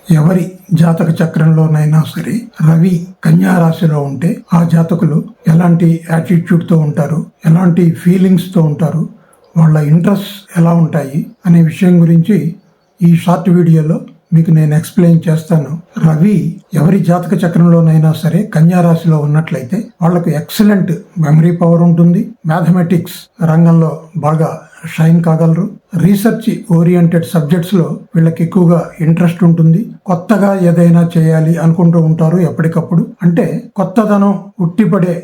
ఎవరి జాతక చక్రంలోనైనా సరే రవి కన్యా రాశిలో ఉంటే ఆ జాతకులు ఎలాంటి యాటిట్యూడ్ తో ఉంటారు, ఎలాంటి ఫీలింగ్స్ తో ఉంటారు, వాళ్ళ ఇంట్రెస్ట్ ఎలా ఉంటాయి అనే విషయం గురించి ఈ షార్ట్ వీడియోలో మీకు నేను ఎక్స్ప్లెయిన్ చేస్తాను. రవి ఎవరి జాతక చక్రంలోనైనా సరే కన్యా రాశిలో ఉన్నట్లయితే వాళ్ళకు ఎక్సలెంట్ మెమరీ పవర్ ఉంటుంది. మ్యాథమెటిక్స్ రంగంలో బాగా షైన్ కాగలరు. రీసెర్చ్ ఓరియంటెడ్ సబ్జెక్ట్స్ లో వీళ్ళకి ఎక్కువగా ఇంట్రెస్ట్ ఉంటుంది. కొత్తగా ఏదైనా చేయాలి అనుకుంటూ ఉంటారు ఎప్పటికప్పుడు. అంటే కొత్తదనం ఉట్టిపడే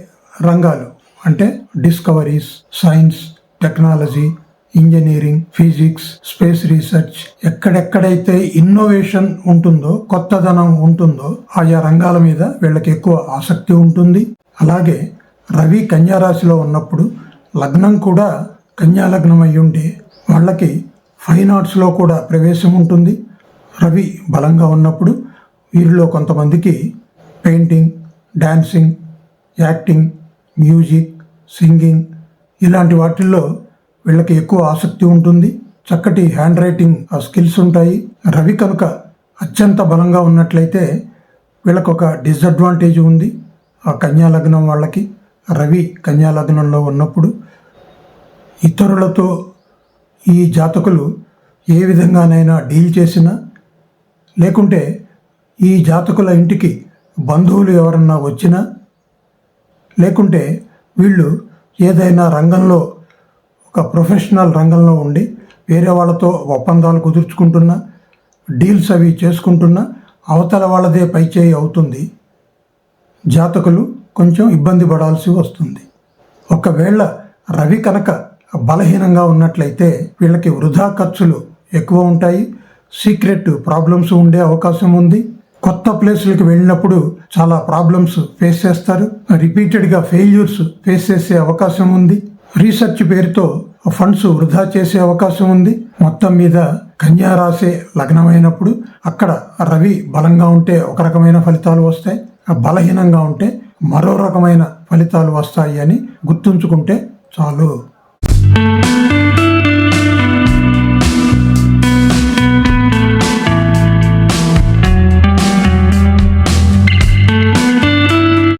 రంగాలు అంటే discoveries, science, technology, engineering, physics, space research, ఎక్కడెక్కడైతే ఇన్నోవేషన్ ఉంటుందో, కొత్తదనం ఉంటుందో ఆయా రంగాల మీద వీళ్ళకి ఎక్కువ ఆసక్తి ఉంటుంది. అలాగే రవి కన్యా రాశిలో ఉన్నప్పుడు లగ్నం కూడా కన్యా లగ్నం అయి ఉంటే వాళ్ళకి ఫైన్ ఆర్ట్స్లో కూడా ప్రవేశం ఉంటుంది. రవి బలంగా ఉన్నప్పుడు వీరిలో కొంతమందికి painting, dancing, acting, music, singing ఇలాంటి వాటిల్లో వీళ్ళకి ఎక్కువ ఆసక్తి ఉంటుంది. చక్కటి హ్యాండ్ రైటింగ్ స్కిల్స్ ఉంటాయి. రవి కనుక అత్యంత బలంగా ఉన్నట్లయితే వీళ్ళకి ఒక డిసడ్వాంటేజ్ ఉంది. ఆ కన్యా లగ్నం వాళ్ళకి రవి కన్యా లగ్నంలో ఉన్నప్పుడు ఇతరులతో ఈ జాతకులు ఏ విధంగానైనా డీల్ చేసినా, లేకుంటే ఈ జాతకుల ఇంటికి బంధువులు ఎవరన్నా వచ్చినా, లేకుంటే వీళ్ళు ఏదైనా రంగంలో ఒక ప్రొఫెషనల్ రంగంలో ఉండి వేరే వాళ్ళతో ఒప్పందాలు కుదుర్చుకుంటున్నా, డీల్స్ అవి చేసుకుంటున్నా అవతల వాళ్ళదే పైచేయి అవుతుంది. జాతకులు కొంచెం ఇబ్బంది పడాల్సి వస్తుంది. ఒకవేళ రవి కనుక బలహీనంగా ఉన్నట్లయితే వీళ్ళకి వృధా ఖర్చులు ఎక్కువ ఉంటాయి. సీక్రెట్ ప్రాబ్లమ్స్ ఉండే అవకాశం ఉంది. కొత్త ప్లేసులకు వెళ్ళినప్పుడు చాలా ప్రాబ్లమ్స్ ఫేస్ చేస్తారు. రిపీటెడ్గా ఫెయిల్యూర్స్ ఫేస్ చేసే అవకాశం ఉంది. రీసెర్చ్ పేరుతో ఫండ్స్ వృధా చేసే అవకాశం ఉంది. మొత్తం మీద కన్యా రాశి లగ్నమైనప్పుడు అక్కడ రవి బలంగా ఉంటే ఒక రకమైన ఫలితాలు వస్తాయి, బలహీనంగా ఉంటే మరో రకమైన ఫలితాలు వస్తాయి అని గుర్తుంచుకుంటే చాలు.